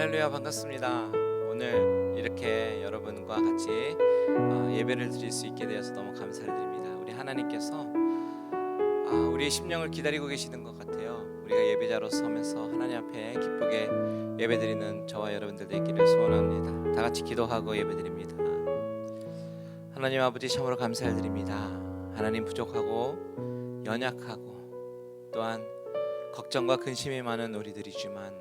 할렐루야, 반갑습니다. 오늘 이렇게 여러분과 같이 예배를 드릴 수 있게 되어서 너무 감사를 드립니다. 우리 하나님께서 우리의 심령을 기다리고 계시는 것 같아요. 우리가 예배자로 서면서 하나님 앞에 기쁘게 예배드리는 저와 여러분들 되기를 소원합니다. 다 같이 기도하고 예배드립니다. 하나님 아버지, 참으로 감사를 드립니다. 하나님, 부족하고 연약하고 또한 걱정과 근심이 많은 우리들이지만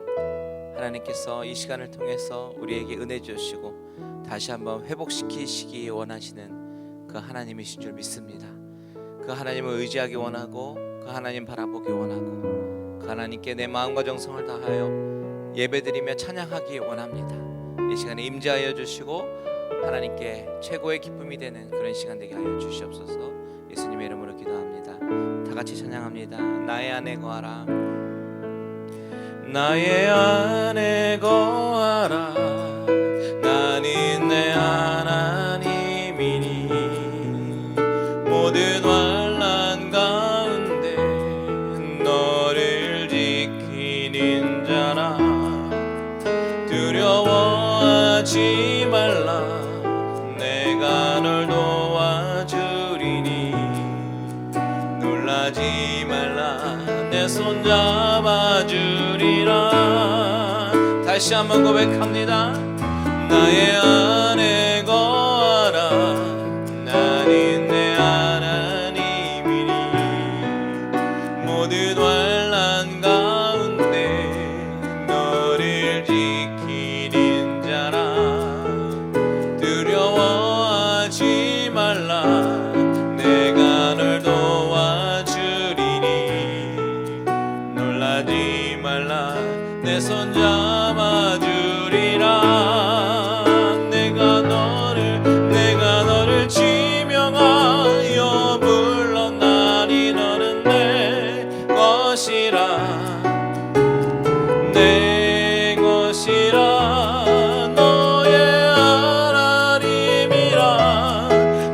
하나님께서 이 시간을 통해서 우리에게 은혜 주시고 다시 한번 회복시키시기 원하시는 그 하나님이신 줄 믿습니다. 그 하나님을 의지하기 원하고 그 하나님 바라보기 원하고 그 하나님께 내 마음과 정성을 다하여 예배드리며 찬양하기 원합니다. 이 시간에 임재하여 주시고 하나님께 최고의 기쁨이 되는 그런 시간 되게 하여 주시옵소서. 예수님의 이름으로 기도합니다. 다 같이 찬양합니다. 나의 안에 거하라, 나의 안에 거하라. 나는 내 하나님이니 모든 환난 가운데 너를 지키는 자라. 두려워하지 말라, 내가 널 도와주리니. 놀라지 말라, 내 손 잡아주리라. 다시 한번 고백합니다. 나의 안에 거하라, 나는 내 하나님이니 모든 환난 가운데 너를 지키는 자라. 두려워하지 말라, 내가 널 도와주리니. 놀라지 말라, 내 손 잡아주리라. 내가 너를 지명하여 불렀나니 너는 내 것이라, 내 것이라. 너의 하나님이라.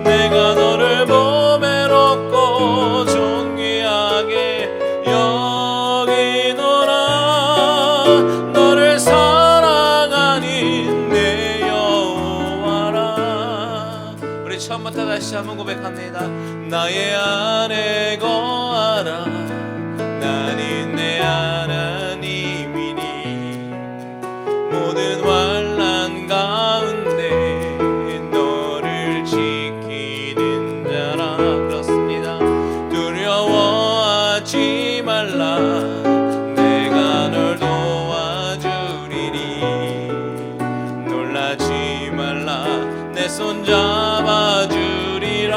내가 너를 보배롭고 존귀하게 여기노라. 너를 사랑하는 내 여호와라. 우리 처음부터 다시 한번 고백합니다. 나의 안에 거하라, 나는 내 하나님이니 모든 환난 가운데 너를 지키는 자라. 그렇습니다. 두려워하지 말라, 내가 널 도와주리니. 놀라지 말라, 내 손 잡아주리라.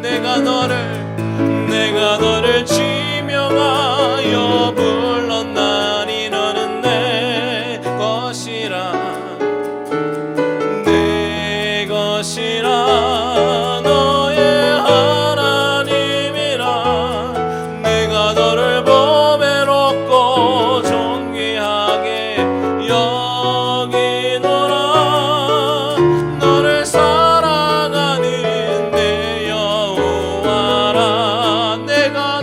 내가 너를 지명하여 불렀나니 너는 내 것이라, 내 것이라. 너의 하나님이라. 내가 너를 보배롭고 존귀하게 여기노라. 너를 사랑하는 내 여호와라. 내가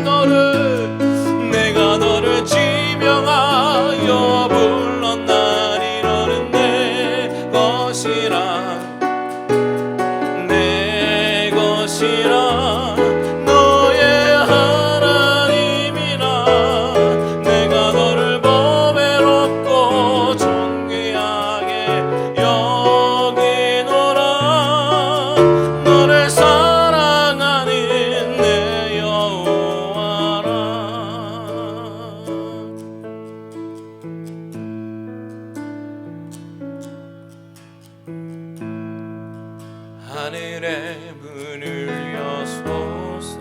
너를 지명하여 불렀나니 너는 내 것이라, 내 것이라. 너의 하나님이라. 내가 너를 보배롭고 존귀하게 여기노라. 너를 사랑하는 내 여호와라. 하늘의 문을 여소서,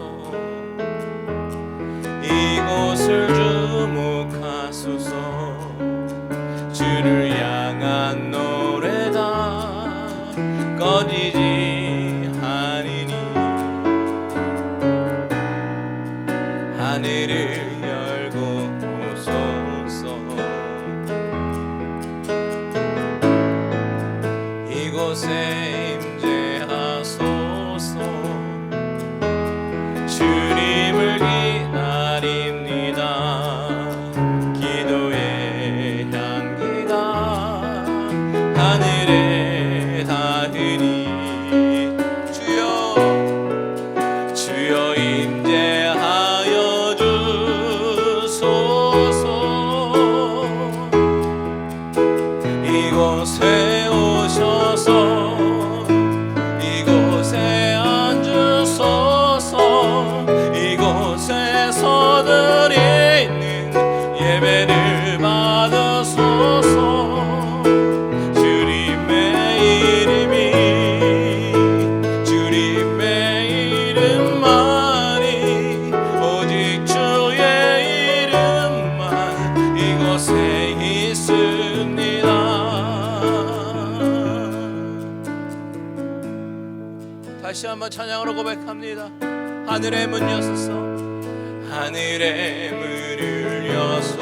이곳을 주목하소서. 주를 향한 노래다 꺼지지 않으니. 하늘을 열고 보소서, 이곳에 임재하소서. 주님을 기다립니다. 기도의 향기가 하늘 다시 한번 찬양으로 고백합니다. 하늘의 문 여소서, 하늘의 문을 여서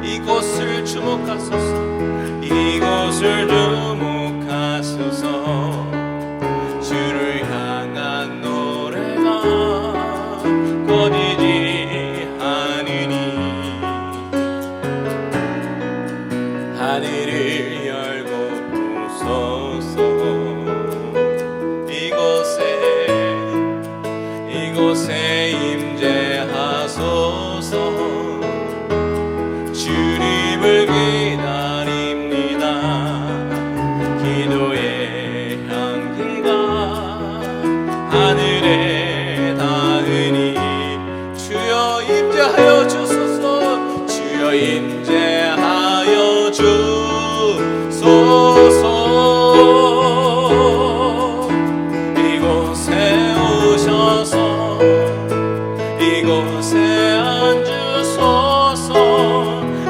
이곳을 주목하소서, 이곳을 주목하소서. 주를 향한 노래가 꺼지지 않으니 하늘을 열고 보소서. 이곳에 임재하소서. 주님을 기다립니다. 기도의 향기가 하늘에 닿으니 주여 임재하여 주소서. 주여 임재하여 주소서. 이곳에 오셔서 이곳에 앉으소서.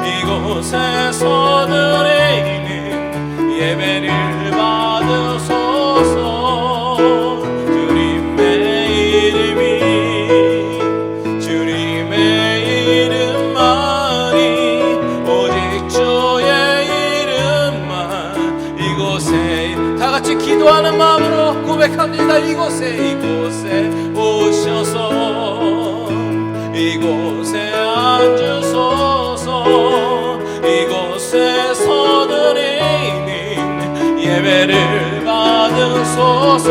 이곳에서 드리는 예배를 받으소서. 주님의 이름만이 오직 주의 이름만. 이곳에 다같이 기도하는 마음으로 고백합니다. 이곳에 오셔서 이곳에 앉으소서. 이곳에서 드리는 예배를 받으소서.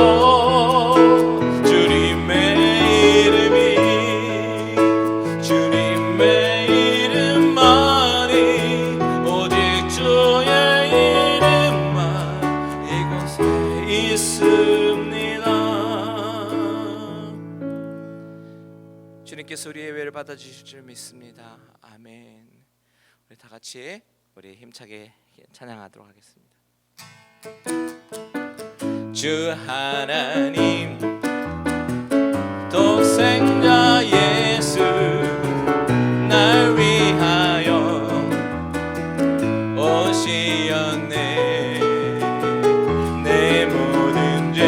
주님의 이름만이 오직 주의 이름만 이곳에 있습니다. 주님께서 우리의 예배를 받아주실 줄 믿습니다. 아멘. 우리 다 같이 우리 힘차게 찬양하도록 하겠습니다. 주 하나님 독생자 예수 날 위하여 오시었네. 내 모든 죄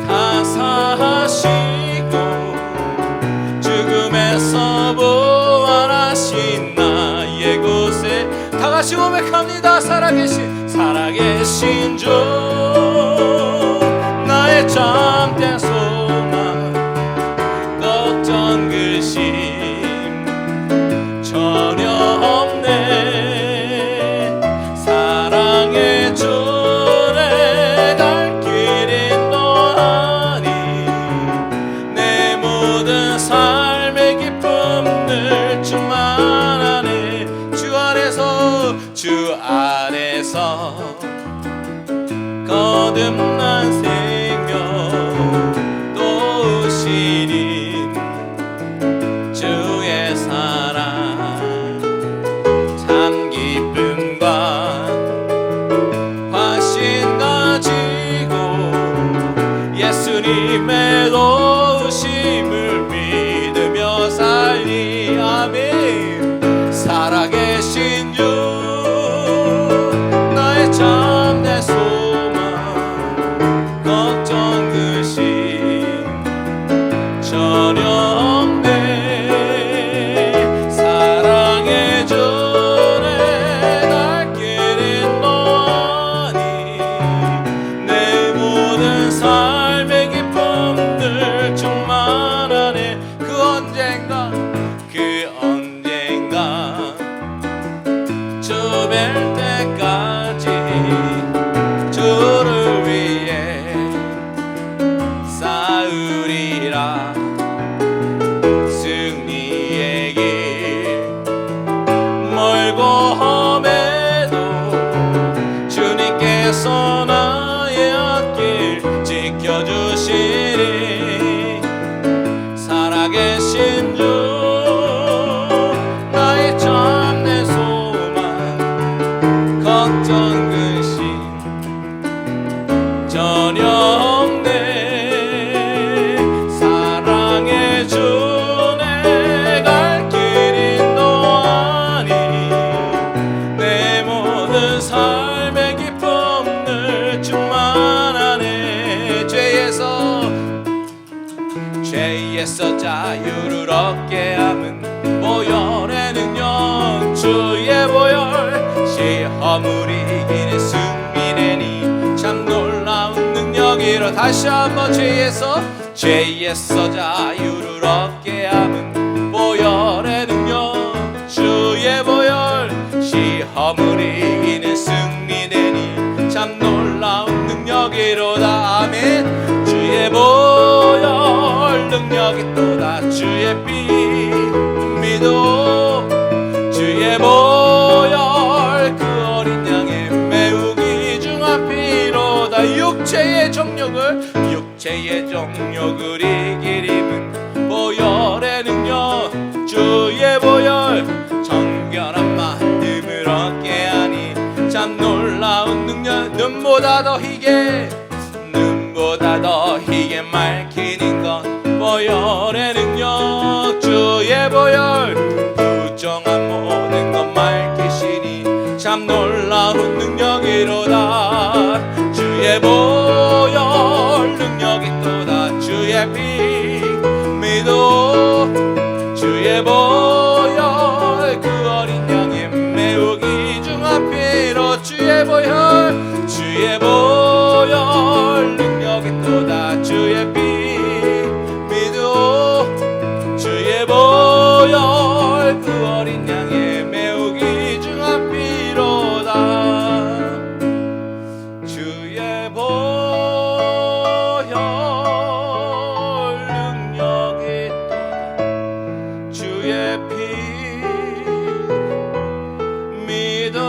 다 사하시고 죽음에서 부활하신 나의 곳에 다같이 고백합니다. 살아계신 주 나의 참된 소망 걱정 근심 전혀 없네. 사랑의 주내 갈 길 인도하니 내 모든 삶의 기쁨들 충만하네. 주 안에서 거듭난 생명 또 우시니 주의 사랑 참 기쁨과 확신 가지고 예수님의 도우심을 믿으며 살리. 아멘. 살아계신 주 나의 참된 소망 걱정 근심 전혀 없네. 사랑의 주내 날 길 인도하니 내 모든 삶의 기쁨들 충만하네. 그 언젠가 주 뵐 때까지 주를 위해 싸우리라. 승리의 길 멀고 험해도 주님께서 나의 앞길 지켜주시리. 살아계신 주 나의 참된 소망 자유를 얻게 함은 보혈의 능력 주의 보혈 시험을 이기는 승리되니 참 놀라운 능력이로 다시 한번 죄에서 자유를 얻게 함은 보혈의 능력 주의 보혈 시험을 이기는 승리되니 참 놀라운 능력이로다. 아멘. 주의 보혈 능력이 또다. 주의 피 믿어 주의 보혈 그 어린 양의 매우 귀중한 피로다. 육체의 정욕을 이길 힘은 보혈의 능력 주의 보혈 정결한 마음을 얻게 하니 참 놀라운 능력 눈보다 더 희게 맑히는 것 보혈의 능력 주의 보혈 부정한 모든 것 맑히시니 참 놀라운 능력이로다. 주의 보혈 능력이 또다. 주의 피 믿어 주의 보혈 그 어린 양의 매우 귀중한 피로 주의 보혈 능력이 또다. 주의 피 믿어 주의 보혈 그 어린 양의 매우 귀중한 피로다. 주의 보혈 능력이 또다. 주의 피 믿어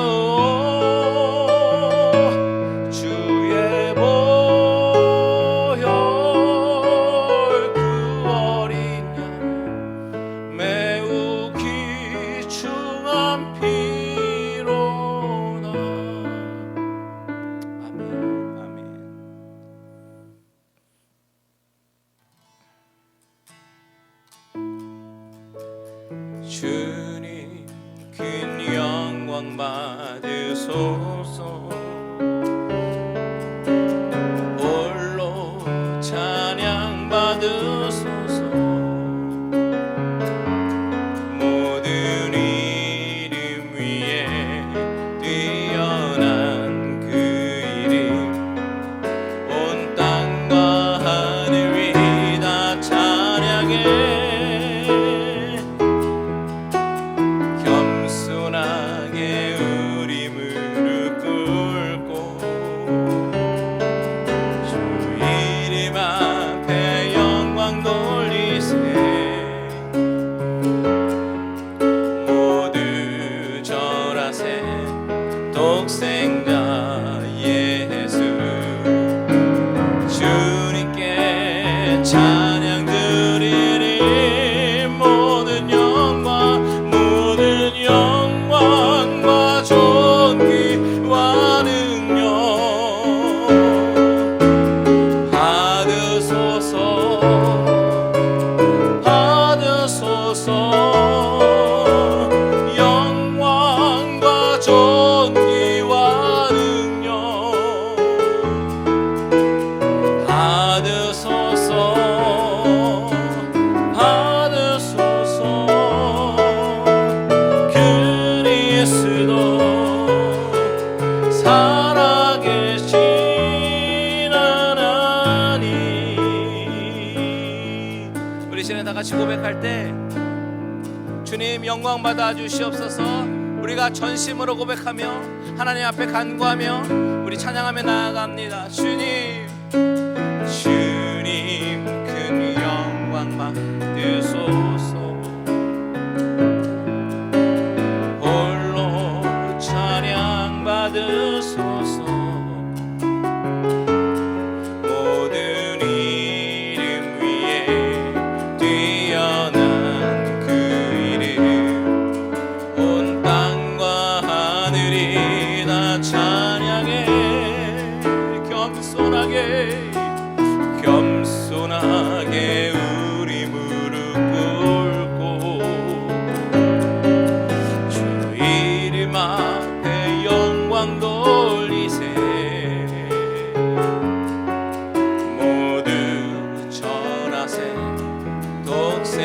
주님 큰 영광 받으소서. 홀로 찬양 받으소서. 모든 이름 위에 뛰어난 그 이름 온 땅과 하늘 위 다 찬양해. 독생자 예수 주님께 찬양 드리리. 모든 영광과 존귀와 능력 받으소서. 영광과 존귀와 능력 받으소서. 그리스도 살아계신 하나님. 우리 시간에 다 같이 고백할 때 주님 영광 받아 주시옵소서. 우리가 전심으로 고백하며 하나님 앞에 간구하며 우리 찬양하며 나아갑니다. 주님 큰 영광 받으소서. 홀로 찬양 받으소서. 모든 이름 위에 뛰어난 그 이름 온 땅과 하늘이 다 찬양해. 겸손하게 우리 무릎 꿇고 주 이름 앞에 영광 돌리세. 모두 절하세 독생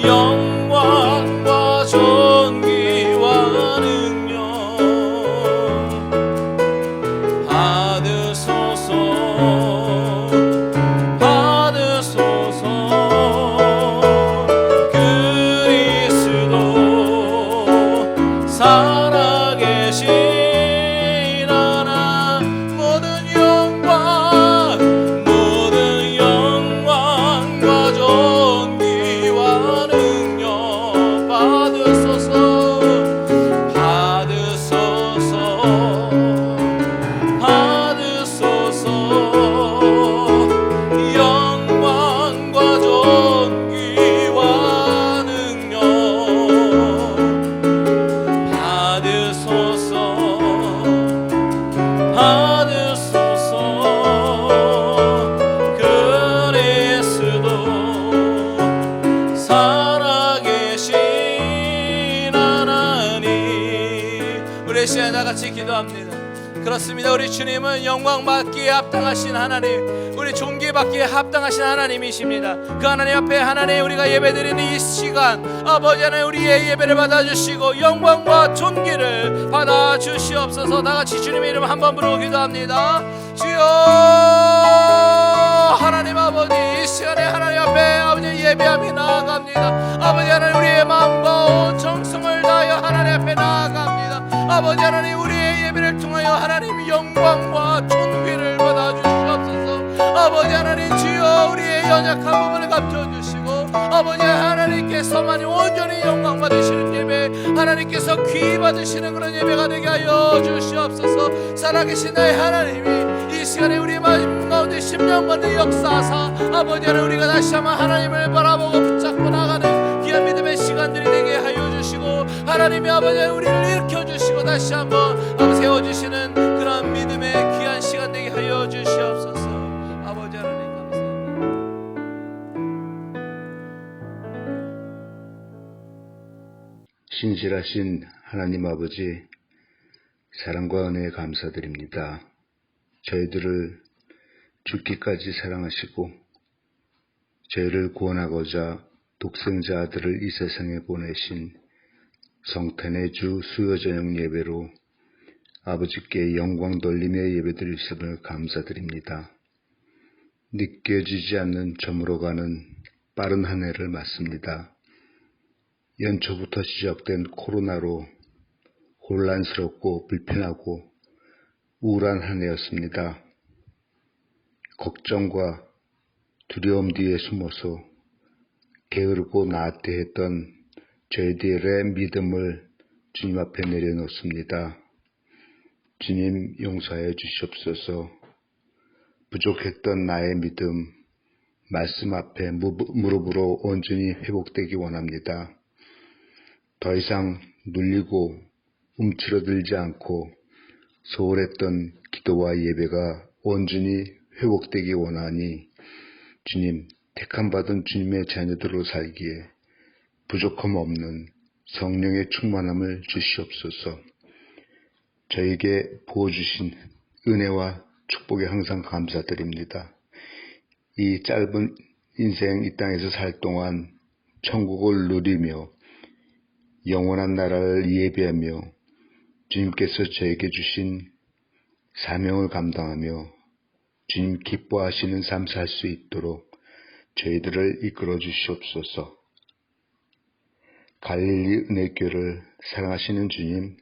영광과 존귀와 능력 받으소서. 그리스도 살아계신 하나 모든 영광과 존귀와 능력 받으소서. 영광과 존귀와 능력 그리스도 살아계신 하나님. 우리 시간 다 같이 기도합니다. 그렇습니다. 우리 주님은 영광 받기에 합당하신 하나님, 우리 존귀받기에 합당하신 하나님이십니다. 그 하나님 앞에 하나님 우리가 예배드리는 이 시간, 아버지 하나님 우리의 예배를 받아주시고 영광과 존귀를 받아주시옵소서. 다같이 주님의 이름 한번 부르고 기도합니다. 주여 하나님 아버지, 이 시간에 하나님 앞에 아버지 예배함이 나아갑니다. 아버지 하나님 우리의 마음과 온 정성을 다하여 하나님 앞에 나아갑니다. 아버지 하나님 우리의 예배를 통하여 하나님 영광과 존귀를 받아주시옵소서. 아버지 하나님 주여 우리의 연약한 부분을 감춰주시고 아버지 하나님께서만이 온전히 영광 받으시는 예배, 하나님께서 귀 받으시는 그런 예배가 되게 하여 주시옵소서. 살아계신 나의 하나님이 이 시간에 우리의 마음 가운데 심령 가운데 역사하사 아버지 하나님 우리가 다시 한번 하나님을 바라보고 붙잡고 나가는 귀한 믿음의 시간들이 되게 하여 주시고 하나님이 아버지 우리를 일으켜주시고 다시 한번 세워주시는 그런 믿음의 귀한 시간 되게 하여 주시옵소서. 아버지 하나님 감사합니다. 신실하신 하나님 아버지, 사랑과 은혜에 감사드립니다. 저희들을 죽기까지 사랑하시고 저희를 구원하고자 독생자 아들을 이 세상에 보내신 성탄의 주 수요 저녁 예배로 아버지께 영광 돌리며 예배드리심을 감사드립니다. 느껴지지 않는 저물어 가는 빠른 한 해를 맞습니다. 연초부터 시작된 코로나로 혼란스럽고 불편하고 우울한 한 해였습니다. 걱정과 두려움 뒤에 숨어서 게으르고 나태했던 저희들의 믿음을 주님 앞에 내려놓습니다. 주님 용서해 주시옵소서. 부족했던 나의 믿음, 말씀 앞에 무릎으로 온전히 회복되기 원합니다. 더 이상 눌리고 움츠러들지 않고 소홀했던 기도와 예배가 온전히 회복되기 원하니 주님, 택함받은 주님의 자녀들로 살기에 부족함 없는 성령의 충만함을 주시옵소서. 저에게 부어주신 은혜와 축복에 항상 감사드립니다. 이 짧은 인생 이 땅에서 살 동안 천국을 누리며 영원한 나라를 예비하며 주님께서 저에게 주신 사명을 감당하며 주님 기뻐하시는 삶 살 수 있도록 저희들을 이끌어 주시옵소서. 갈릴리 은혜교를 사랑하시는 주님,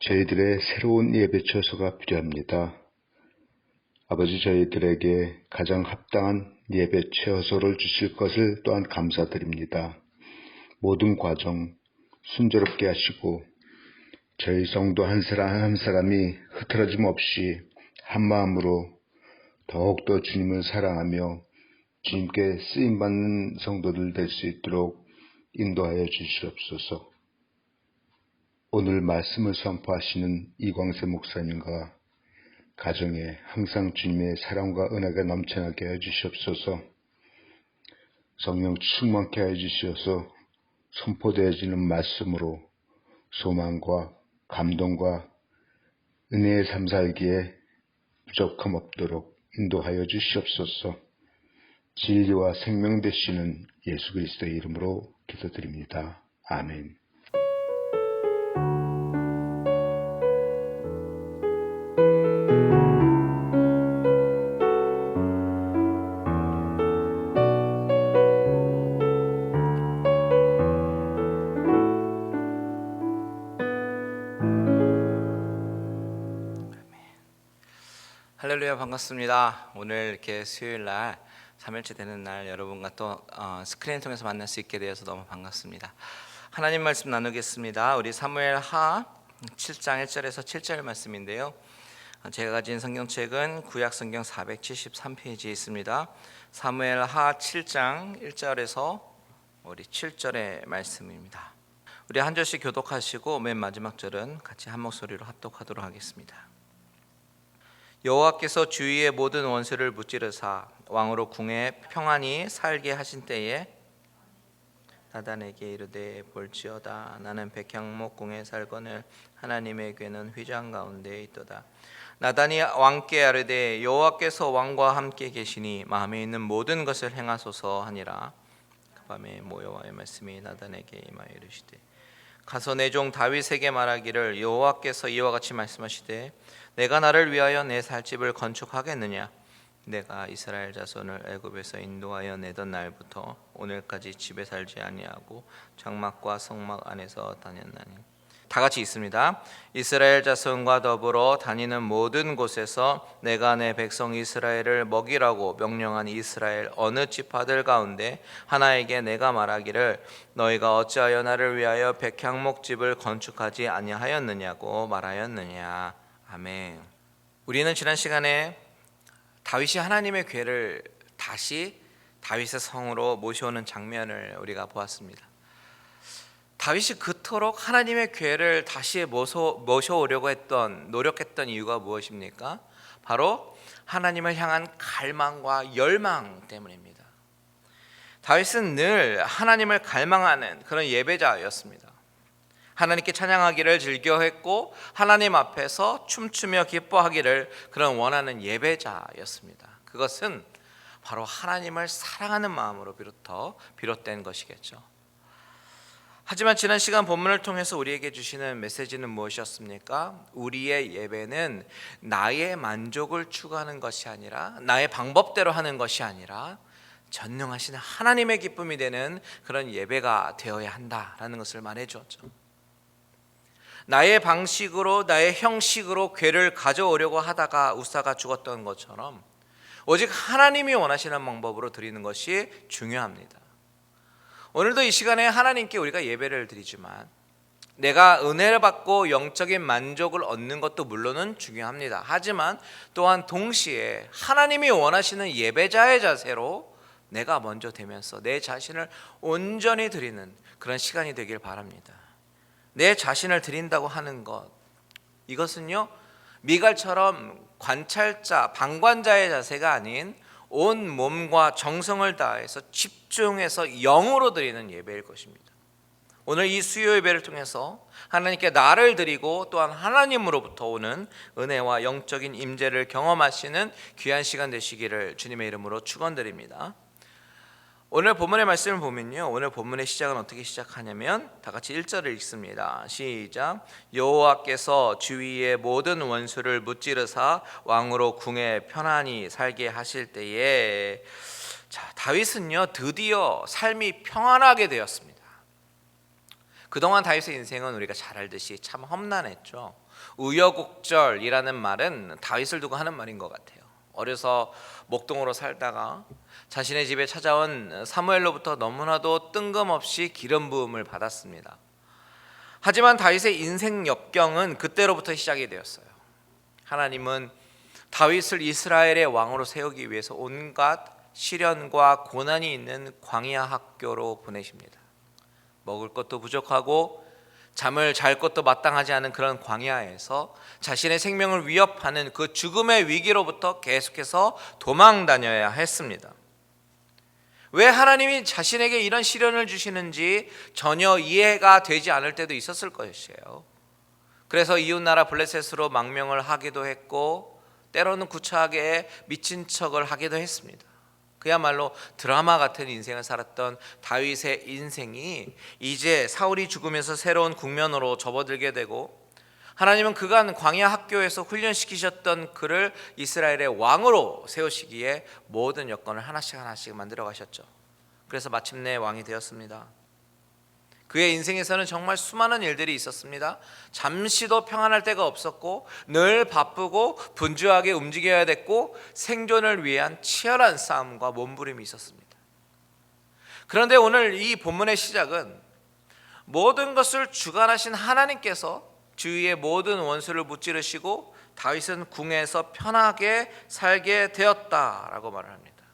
저희들의 새로운 예배 처소가 필요합니다. 아버지, 저희들에게 가장 합당한 예배 처소를 주실 것을 또한 감사드립니다. 모든 과정 순조롭게 하시고 저희 성도 한 사람 한 사람이 흐트러짐 없이 한 마음으로 더욱더 주님을 사랑하며 주님께 쓰임받는 성도들 될 수 있도록 인도하여 주시옵소서. 오늘 말씀을 선포하시는 이광세 목사님과 가정에 항상 주님의 사랑과 은혜가 넘쳐나게 해주시옵소서. 성령 충만케 해주시어서 선포되어지는 말씀으로 소망과 감동과 은혜의 삶 살기에 부족함 없도록 인도하여 주시옵소서. 진리와 생명 되시는 예수 그리스도의 이름으로 기도드립니다. 아멘. 할렐루야, 반갑습니다. 오늘 이렇게 수요일 날 3일째 되는 날 여러분과 또 스크린 통해서 만날 수 있게 되어서 너무 반갑습니다. 하나님 말씀 나누겠습니다. 우리 사무엘하 7장 1절에서 7절 말씀인데요. 제가 가진 성경책은 구약 성경 473페이지에 있습니다. 사무엘하 7장 1절에서 우리 7절의 말씀입니다. 우리 한 절씩 교독하시고 맨 마지막 절은 같이 한 목소리로 합독하도록 하겠습니다. 여호와께서 주위의 모든 원수를 무찌르사 왕으로 궁에 평안히 살게 하신 때에 나단에게 이르되 볼지어다 나는 백향목 궁에 살거늘 하나님의 궤는 휘장 가운데 있도다. 나단이 왕께 아뢰되 여호와께서 왕과 함께 계시니 마음에 있는 모든 것을 행하소서 하니라. 그 밤에 여호와의 말씀이 나단에게 임하여 이르시되 가서 내 종 다윗에게 말하기를 여호와께서 이와 같이 말씀하시되 내가 나를 위하여 내 살 집을 건축하겠느냐. 내가 이스라엘 자손을 애굽에서 인도하여 내던 날부터 오늘까지 집에 살지 아니하고 장막과 성막 안에서 다녔나니. 다 같이 있습니다. 이스라엘 자손과 더불어 다니는 모든 곳에서 내가 내 백성 이스라엘을 먹이라고 명령한 이스라엘 어느 지파들 가운데 하나에게 내가 말하기를 너희가 어찌하여 나를 위하여 백향목집을 건축하지 아니하였느냐고 말하였느냐. 아멘. 우리는 지난 시간에 다윗이 하나님의 궤를 다시 다윗의 성으로 모셔오는 장면을 우리가 보았습니다. 다윗이 그토록 하나님의 궤를 다시 모셔오려고 노력했던 이유가 무엇입니까? 바로 하나님을 향한 갈망과 열망 때문입니다. 다윗은 늘 하나님을 갈망하는 그런 예배자였습니다. 하나님께 찬양하기를 즐겨했고 하나님 앞에서 춤추며 기뻐하기를 그런 원하는 예배자였습니다. 그것은 바로 하나님을 사랑하는 마음으로 비롯된 것이겠죠. 하지만 지난 시간 본문을 통해서 우리에게 주시는 메시지는 무엇이었습니까? 우리의 예배는 나의 만족을 추구하는 것이 아니라 나의 방법대로 하는 것이 아니라 전능하신 하나님의 기쁨이 되는 그런 예배가 되어야 한다라는 것을 말해 주었죠. 나의 방식으로 나의 형식으로 궤를 가져오려고 하다가 우사가 죽었던 것처럼 오직 하나님이 원하시는 방법으로 드리는 것이 중요합니다. 오늘도 이 시간에 하나님께 우리가 예배를 드리지만 내가 은혜를 받고 영적인 만족을 얻는 것도 물론은 중요합니다. 하지만 또한 동시에 하나님이 원하시는 예배자의 자세로 내가 먼저 되면서 내 자신을 온전히 드리는 그런 시간이 되길 바랍니다. 내 자신을 드린다고 하는 것, 이것은요 미갈처럼 관찰자, 방관자의 자세가 아닌 온 몸과 정성을 다해서 집중해서 영으로 드리는 예배일 것입니다. 오늘 이 수요 예배를 통해서 하나님께 나를 드리고 또한 하나님으로부터 오는 은혜와 영적인 임재를 경험하시는 귀한 시간 되시기를 주님의 이름으로 축원드립니다. 오늘 본문의 말씀을 보면요, 오늘 본문의 시작은 어떻게 시작하냐면 다 같이 1절을 읽습니다. 시작. 여호와께서 주위의 모든 원수를 무찌르사 왕으로 궁에 편안히 살게 하실 때에, 다윗은요 드디어 삶이 평안하게 되었습니다. 그동안 다윗의 인생은 우리가 잘 알듯이 참 험난했죠. 우여곡절이라는 말은 다윗을 두고 하는 말인 것 같아요. 어려서 목동으로 살다가 자신의 집에 찾아온 사무엘로부터 너무나도 뜬금없이 기름 부음을 받았습니다. 하지만 다윗의 인생 역경은 그때로부터 시작이 되었어요. 하나님은 다윗을 이스라엘의 왕으로 세우기 위해서 온갖 시련과 고난이 있는 광야 학교로 보내십니다. 먹을 것도 부족하고 잠을 잘 것도 마땅하지 않은 그런 광야에서 자신의 생명을 위협하는 그 죽음의 위기로부터 계속해서 도망 다녀야 했습니다. 왜 하나님이 자신에게 이런 시련을 주시는지 전혀 이해가 되지 않을 때도 있었을 것이에요. 그래서 이웃나라 블레셋으로 망명을 하기도 했고 때로는 구차하게 미친 척을 하기도 했습니다. 그야말로 드라마 같은 인생을 살았던 다윗의 인생이 이제 사울이 죽으면서 새로운 국면으로 접어들게 되고, 하나님은 그간 광야 학교에서 훈련시키셨던 그를 이스라엘의 왕으로 세우시기에 모든 여건을 하나씩 하나씩 만들어 가셨죠. 그래서 마침내 왕이 되었습니다. 그의 인생에서는 정말 수많은 일들이 있었습니다. 잠시도 평안할 때가 없었고 늘 바쁘고 분주하게 움직여야 됐고 생존을 위한 치열한 싸움과 몸부림이 있었습니다. 그런데 오늘 이 본문의 시작은 모든 것을 주관하신 하나님께서 주위의 모든 원수를 무찌르시고 다윗은 궁에서 편하게 살게 되었다라고 말을 합니다.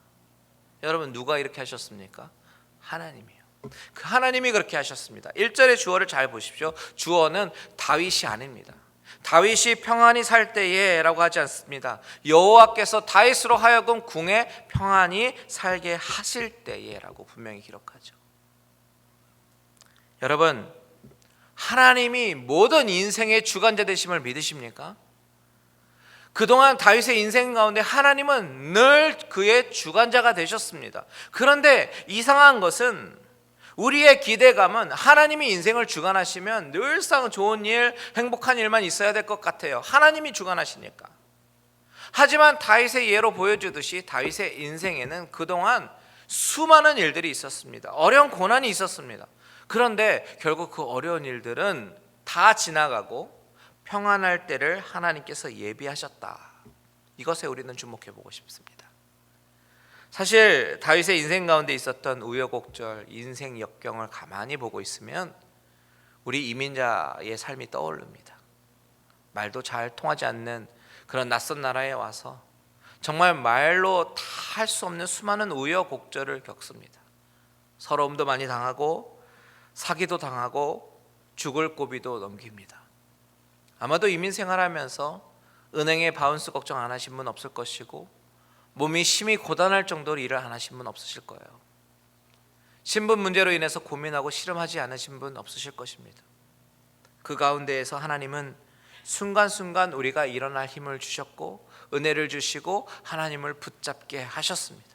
여러분, 누가 이렇게 하셨습니까? 하나님이요. 그 하나님이 그렇게 하셨습니다. 1절의 주어를 잘 보십시오. 주어는 다윗이 아닙니다. 다윗이 평안히 살 때에 라고 하지 않습니다. 여호와께서 다윗으로 하여금 궁에 평안히 살게 하실 때에 라고 분명히 기록하죠. 여러분, 하나님이 모든 인생의 주관자 되심을 믿으십니까? 그동안 다윗의 인생 가운데 하나님은 늘 그의 주관자가 되셨습니다. 그런데 이상한 것은 우리의 기대감은 하나님이 인생을 주관하시면 늘상 좋은 일, 행복한 일만 있어야 될 것 같아요. 하나님이 주관하시니까. 하지만 다윗의 예로 보여주듯이 다윗의 인생에는 그동안 수많은 일들이 있었습니다. 어려운 고난이 있었습니다. 그런데 결국 그 어려운 일들은 다 지나가고 평안할 때를 하나님께서 예비하셨다. 이것에 우리는 주목해 보고 싶습니다. 사실 다윗의 인생 가운데 있었던 우여곡절, 인생 역경을 가만히 보고 있으면 우리 이민자의 삶이 떠오릅니다. 말도 잘 통하지 않는 그런 낯선 나라에 와서 정말 말로 다 할 수 없는 수많은 우여곡절을 겪습니다. 서러움도 많이 당하고 사기도 당하고 죽을 고비도 넘깁니다. 아마도 이민 생활하면서 은행에 바운스 걱정 안 하신 분 없을 것이고 몸이 심히 고단할 정도로 일을 안 하신 분 없으실 거예요. 신분 문제로 인해서 고민하고 씨름하지 않으신 분 없으실 것입니다. 그 가운데에서 하나님은 순간순간 우리가 일어날 힘을 주셨고 은혜를 주시고 하나님을 붙잡게 하셨습니다.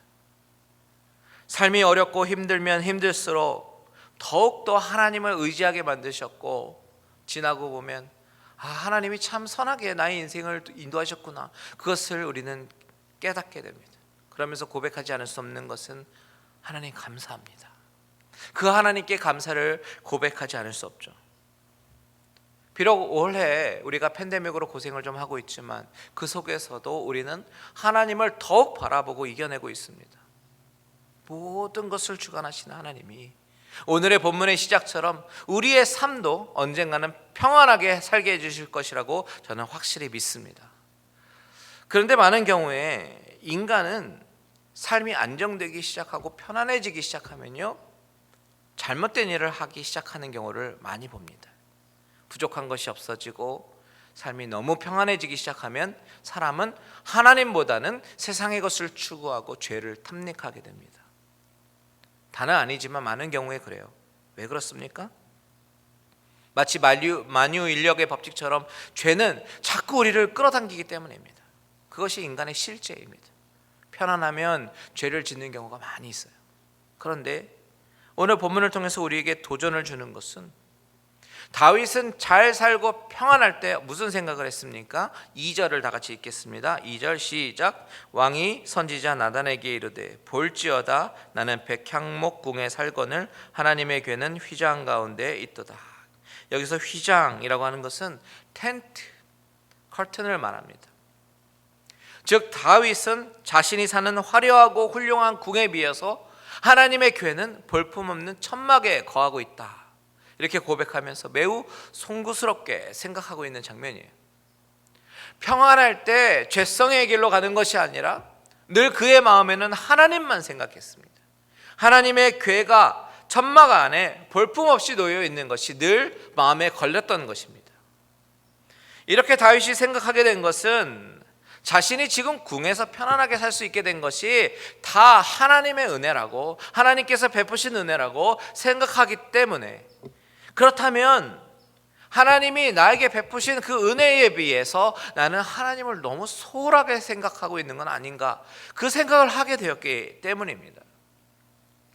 삶이 어렵고 힘들면 힘들수록 더욱더 하나님을 의지하게 만드셨고, 지나고 보면 하나님이 참 선하게 나의 인생을 인도하셨구나, 그것을 우리는 깨닫게 됩니다. 그러면서 고백하지 않을 수 없는 것은 하나님 감사합니다. 그 하나님께 감사를 고백하지 않을 수 없죠. 비록 올해 우리가 팬데믹으로 고생을 좀 하고 있지만 그 속에서도 우리는 하나님을 더욱 바라보고 이겨내고 있습니다. 모든 것을 주관하시는 하나님이 오늘의 본문의 시작처럼 우리의 삶도 언젠가는 평안하게 살게 해주실 것이라고 저는 확실히 믿습니다. 그런데 많은 경우에 인간은 삶이 안정되기 시작하고 편안해지기 시작하면요, 잘못된 일을 하기 시작하는 경우를 많이 봅니다. 부족한 것이 없어지고 삶이 너무 평안해지기 시작하면 사람은 하나님보다는 세상의 것을 추구하고 죄를 탐닉하게 됩니다. 다는 아니지만 많은 경우에 그래요. 왜 그렇습니까? 마치 만유인력의 법칙처럼 죄는 자꾸 우리를 끌어당기기 때문입니다. 그것이 인간의 실제입니다. 편안하면 죄를 짓는 경우가 많이 있어요. 그런데 오늘 본문을 통해서 우리에게 도전을 주는 것은, 다윗은 잘 살고 평안할 때 무슨 생각을 했습니까? 2절을 다 같이 읽겠습니다. 2절 시작. 왕이 선지자 나단에게 이르되 볼지어다 나는 백향목궁에 살거늘 하나님의 궤는 휘장 가운데 있도다. 여기서 휘장이라고 하는 것은 텐트, 커튼을 말합니다. 즉 다윗은 자신이 사는 화려하고 훌륭한 궁에 비해서 하나님의 궤는 볼품없는 천막에 거하고 있다, 이렇게 고백하면서 매우 송구스럽게 생각하고 있는 장면이에요. 평안할 때 죄성의 길로 가는 것이 아니라 늘 그의 마음에는 하나님만 생각했습니다. 하나님의 궤가 천막 안에 볼품없이 놓여 있는 것이 늘 마음에 걸렸던 것입니다. 이렇게 다윗이 생각하게 된 것은 자신이 지금 궁에서 편안하게 살 수 있게 된 것이 다 하나님의 은혜라고, 하나님께서 베푸신 은혜라고 생각하기 때문에, 그렇다면 하나님이 나에게 베푸신 그 은혜에 비해서 나는 하나님을 너무 소홀하게 생각하고 있는 건 아닌가, 그 생각을 하게 되었기 때문입니다.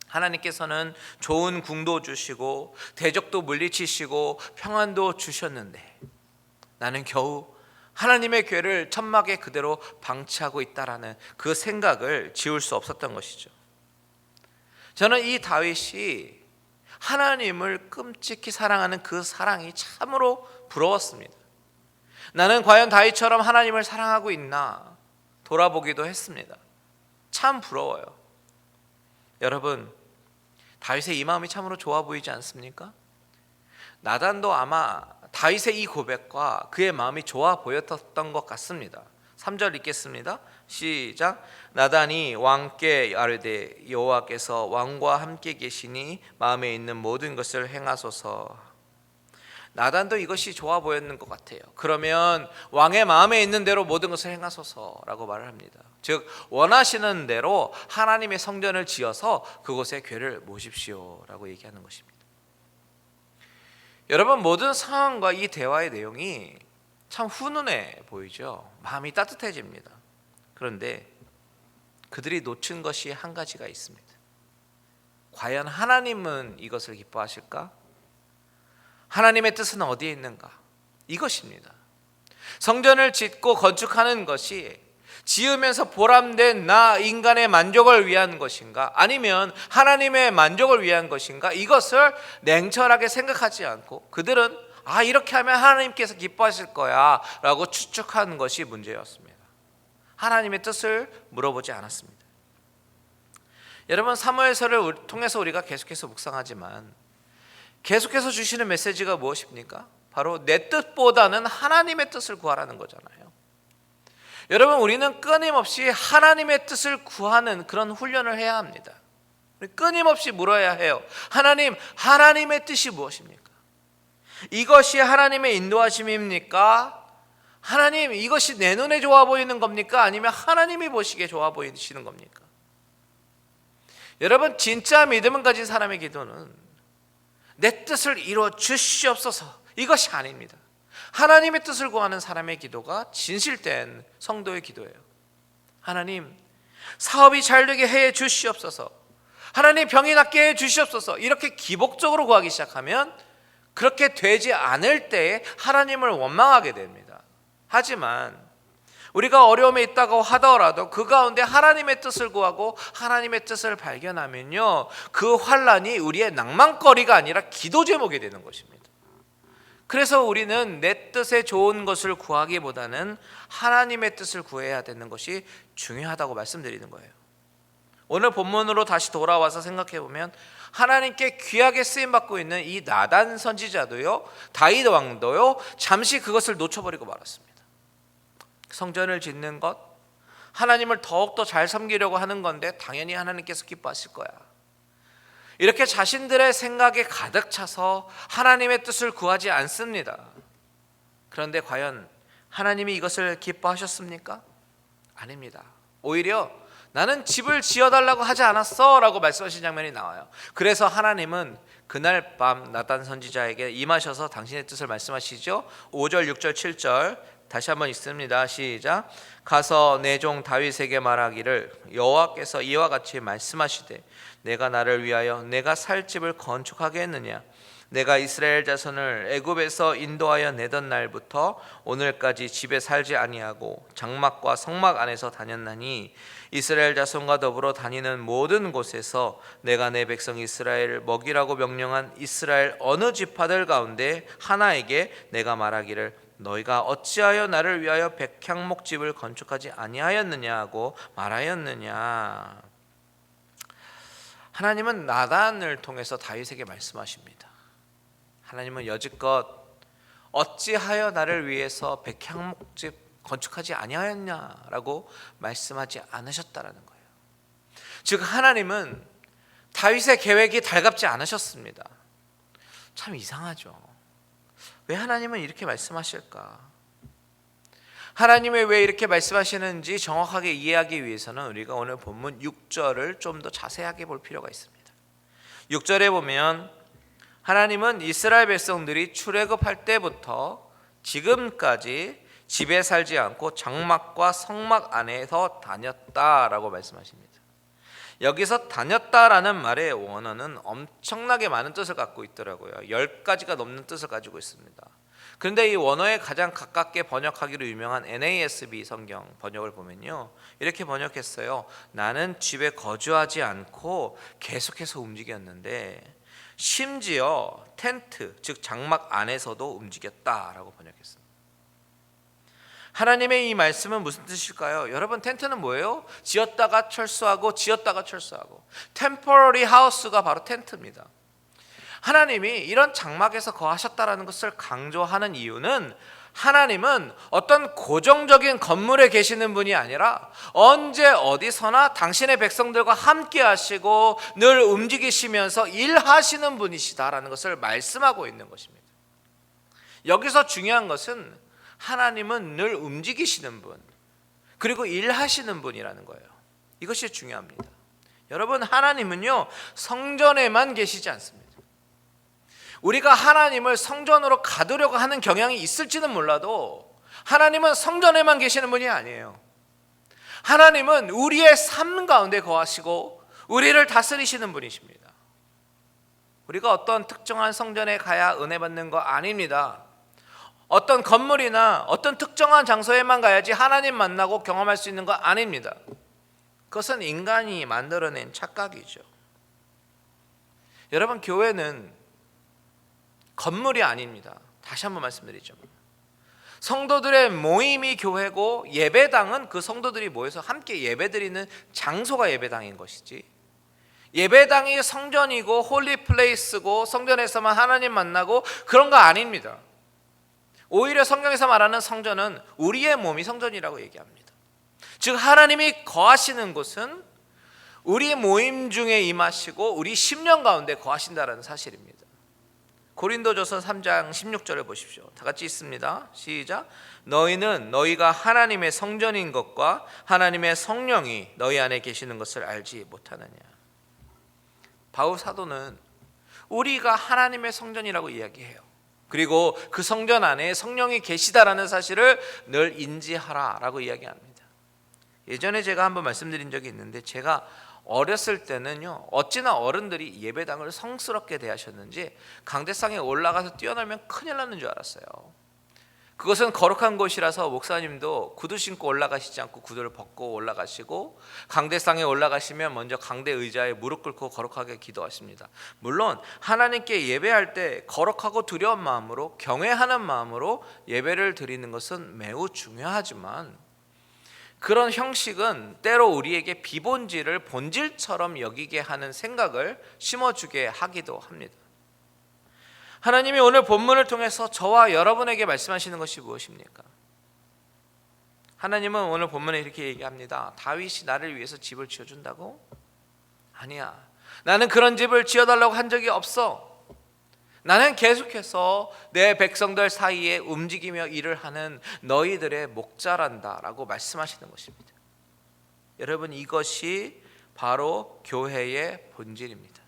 하나님께서는 좋은 궁도 주시고 대적도 물리치시고 평안도 주셨는데 나는 겨우 하나님의 궤를 천막에 그대로 방치하고 있다라는 그 생각을 지울 수 없었던 것이죠. 저는 이 다윗이 하나님을 끔찍히 사랑하는 그 사랑이 참으로 부러웠습니다. 나는 과연 다윗처럼 하나님을 사랑하고 있나 돌아보기도 했습니다. 참 부러워요. 여러분, 다윗의 이 마음이 참으로 좋아 보이지 않습니까? 나단도 아마 다윗의 이 고백과 그의 마음이 좋아 보였던 것 같습니다. 3절 읽겠습니다. 시작. 나단이 왕께 아뢰되 여호와께서 왕과 함께 계시니 마음에 있는 모든 것을 행하소서. 나단도 이것이 좋아 보였는 것 같아요. 그러면 왕의 마음에 있는 대로 모든 것을 행하소서라고 말을 합니다. 즉 원하시는 대로 하나님의 성전을 지어서 그곳에 궤를 모십시오라고 얘기하는 것입니다. 여러분, 모든 상황과 이 대화의 내용이 참 훈훈해 보이죠. 마음이 따뜻해집니다. 그런데 그들이 놓친 것이 한 가지가 있습니다. 과연 하나님은 이것을 기뻐하실까? 하나님의 뜻은 어디에 있는가? 이것입니다. 성전을 짓고 건축하는 것이 지으면서 보람된 나 인간의 만족을 위한 것인가? 아니면 하나님의 만족을 위한 것인가? 이것을 냉철하게 생각하지 않고 그들은 이렇게 하면 하나님께서 기뻐하실 거야 라고 추측한 것이 문제였습니다. 하나님의 뜻을 물어보지 않았습니다. 여러분, 사무엘서를 통해서 우리가 계속해서 묵상하지만 계속해서 주시는 메시지가 무엇입니까? 바로 내 뜻보다는 하나님의 뜻을 구하라는 거잖아요. 여러분, 우리는 끊임없이 하나님의 뜻을 구하는 그런 훈련을 해야 합니다. 끊임없이 물어야 해요. 하나님, 하나님의 뜻이 무엇입니까? 이것이 하나님의 인도하심입니까? 하나님, 이것이 내 눈에 좋아 보이는 겁니까? 아니면 하나님이 보시기에 좋아 보이시는 겁니까? 여러분, 진짜 믿음을 가진 사람의 기도는 내 뜻을 이루어 주시옵소서, 이것이 아닙니다. 하나님의 뜻을 구하는 사람의 기도가 진실된 성도의 기도예요. 하나님, 사업이 잘 되게 해 주시옵소서, 하나님 병이 낫게 해 주시옵소서, 이렇게 기복적으로 구하기 시작하면 그렇게 되지 않을 때에 하나님을 원망하게 됩니다. 하지만 우리가 어려움에 있다고 하더라도 그 가운데 하나님의 뜻을 구하고 하나님의 뜻을 발견하면요, 그 환난이 우리의 낭만거리가 아니라 기도 제목이 되는 것입니다. 그래서 우리는 내 뜻에 좋은 것을 구하기보다는 하나님의 뜻을 구해야 되는 것이 중요하다고 말씀드리는 거예요. 오늘 본문으로 다시 돌아와서 생각해 보면 하나님께 귀하게 쓰임받고 있는 이 나단 선지자도요, 다윗 왕도요, 잠시 그것을 놓쳐버리고 말았습니다. 성전을 짓는 것, 하나님을 더욱더 잘 섬기려고 하는 건데 당연히 하나님께서 기뻐하실 거야, 이렇게 자신들의 생각에 가득 차서 하나님의 뜻을 구하지 않습니다. 그런데 과연 하나님이 이것을 기뻐하셨습니까? 아닙니다. 오히려 나는 집을 지어달라고 하지 않았어 라고 말씀하신 장면이 나와요. 그래서 하나님은 그날 밤 나단 선지자에게 임하셔서 당신의 뜻을 말씀하시죠. 5절, 6절, 7절 다시 한번 읽습니다. 시작. 가서 내 종 다윗에게 말하기를 여호와께서 이와 같이 말씀하시되 내가 나를 위하여 내가 살 집을 건축하게 했느냐? 내가 이스라엘 자손을 애굽에서 인도하여 내던 날부터 오늘까지 집에 살지 아니하고 장막과 성막 안에서 다녔나니 이스라엘 자손과 더불어 다니는 모든 곳에서 내가 내 백성 이스라엘을 먹이라고 명령한 이스라엘 어느 지파들 가운데 하나에게 내가 말하기를 너희가 어찌하여 나를 위하여 백향목집을 건축하지 아니하였느냐 하고 말하였느냐. 하나님은 나단을 통해서 다윗에게 말씀하십니다. 하나님은 여지껏 어찌하여 나를 위해서 백향목집 건축하지 아니하였냐라고 말씀하지 않으셨다라는 거예요. 즉 하나님은 다윗의 계획이 달갑지 않으셨습니다. 참 이상하죠. 왜 하나님은 이렇게 말씀하실까? 하나님이 왜 이렇게 말씀하시는지 정확하게 이해하기 위해서는 우리가 오늘 본문 6절을 좀 더 자세하게 볼 필요가 있습니다. 6절에 보면 하나님은 이스라엘 백성들이 출애굽할 때부터 지금까지 집에 살지 않고 장막과 성막 안에서 다녔다라고 말씀하십니다. 여기서 다녔다라는 말의 원어는 엄청나게 많은 뜻을 갖고 있더라고요. 10가지가 넘는 뜻을 가지고 있습니다. 그런데 이 원어에 가장 가깝게 번역하기로 유명한 NASB 성경 번역을 보면요, 이렇게 번역했어요. 나는 집에 거주하지 않고 계속해서 움직였는데 심지어 텐트, 즉 장막 안에서도 움직였다라고 번역했습니다. 하나님의 이 말씀은 무슨 뜻일까요? 여러분, 텐트는 뭐예요? 지었다가 철수하고 지었다가 철수하고. Temporary house가 바로 텐트입니다. 하나님이 이런 장막에서 거하셨다라는 것을 강조하는 이유는, 하나님은 어떤 고정적인 건물에 계시는 분이 아니라 언제 어디서나 당신의 백성들과 함께 하시고 늘 움직이시면서 일하시는 분이시다라는 것을 말씀하고 있는 것입니다. 여기서 중요한 것은 하나님은 늘 움직이시는 분, 그리고 일하시는 분이라는 거예요. 이것이 중요합니다. 여러분, 하나님은요, 성전에만 계시지 않습니다. 우리가 하나님을 성전으로 가두려고 하는 경향이 있을지는 몰라도 하나님은 성전에만 계시는 분이 아니에요. 하나님은 우리의 삶 가운데 거하시고 우리를 다스리시는 분이십니다. 우리가 어떤 특정한 성전에 가야 은혜 받는 거 아닙니다. 어떤 건물이나 어떤 특정한 장소에만 가야지 하나님 만나고 경험할 수 있는 거 아닙니다. 그것은 인간이 만들어낸 착각이죠. 여러분, 교회는 건물이 아닙니다. 다시 한번 말씀드리죠. 성도들의 모임이 교회고 예배당은 그 성도들이 모여서 함께 예배드리는 장소가 예배당인 것이지, 예배당이 성전이고 홀리 플레이스고 성전에서만 하나님 만나고 그런 거 아닙니다. 오히려 성경에서 말하는 성전은 우리의 몸이 성전이라고 얘기합니다. 즉, 하나님이 거하시는 곳은 우리 모임 중에 임하시고 우리 심령 가운데 거하신다는 사실입니다. 고린도전서 3장 16절을 보십시오. 다 같이 읽습니다. 시작. 너희는 너희가 하나님의 성전인 것과 하나님의 성령이 너희 안에 계시는 것을 알지 못하느냐. 바울 사도는 우리가 하나님의 성전이라고 이야기해요. 그리고 그 성전 안에 성령이 계시다라는 사실을 늘 인지하라라고 이야기합니다. 예전에 제가 한번 말씀드린 적이 있는데, 제가 어렸을 때는요, 어찌나 어른들이 예배당을 성스럽게 대하셨는지 강대상에 올라가서 뛰어놀면 큰일 나는 줄 알았어요. 그것은 거룩한 곳이라서 목사님도 구두 신고 올라가시지 않고 구두를 벗고 올라가시고, 강대상에 올라가시면 먼저 강대 의자에 무릎 꿇고 거룩하게 기도하십니다. 물론 하나님께 예배할 때 거룩하고 두려운 마음으로, 경외하는 마음으로 예배를 드리는 것은 매우 중요하지만, 그런 형식은 때로 우리에게 비본질을 본질처럼 여기게 하는 생각을 심어주게 하기도 합니다. 하나님이 오늘 본문을 통해서 저와 여러분에게 말씀하시는 것이 무엇입니까? 하나님은 오늘 본문에 이렇게 얘기합니다. 다윗이 나를 위해서 집을 지어준다고? 아니야. 나는 그런 집을 지어달라고 한 적이 없어. 나는 계속해서 내 백성들 사이에 움직이며 일을 하는 너희들의 목자란다 라고 말씀하시는 것입니다. 여러분, 이것이 바로 교회의 본질입니다.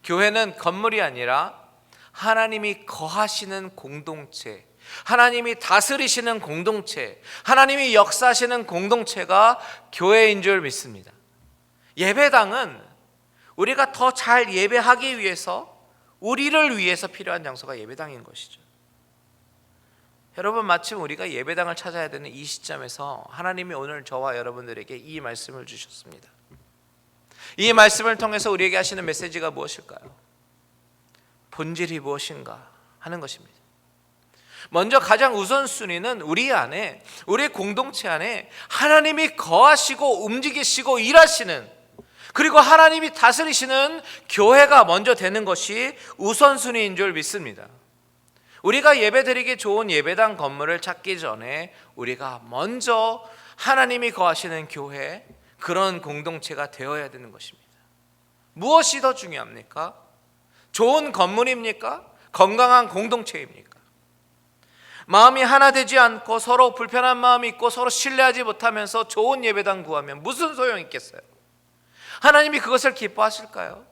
교회는 건물이 아니라 하나님이 거하시는 공동체, 하나님이 다스리시는 공동체, 하나님이 역사하시는 공동체가 교회인 줄 믿습니다. 예배당은 우리가 더 잘 예배하기 위해서, 우리를 위해서 필요한 장소가 예배당인 것이죠. 여러분, 마침 우리가 예배당을 찾아야 되는 이 시점에서 하나님이 오늘 저와 여러분들에게 이 말씀을 주셨습니다. 이 말씀을 통해서 우리에게 하시는 메시지가 무엇일까요? 본질이 무엇인가 하는 것입니다. 먼저 가장 우선순위는 우리 안에, 우리 공동체 안에 하나님이 거하시고 움직이시고 일하시는, 그리고 하나님이 다스리시는 교회가 먼저 되는 것이 우선순위인 줄 믿습니다. 우리가 예배드리기 좋은 예배당 건물을 찾기 전에 우리가 먼저 하나님이 거하시는 교회, 그런 공동체가 되어야 되는 것입니다. 무엇이 더 중요합니까? 좋은 건물입니까? 건강한 공동체입니까? 마음이 하나 되지 않고 서로 불편한 마음이 있고 서로 신뢰하지 못하면서 좋은 예배당 구하면 무슨 소용이 있겠어요? 하나님이 그것을 기뻐하실까요?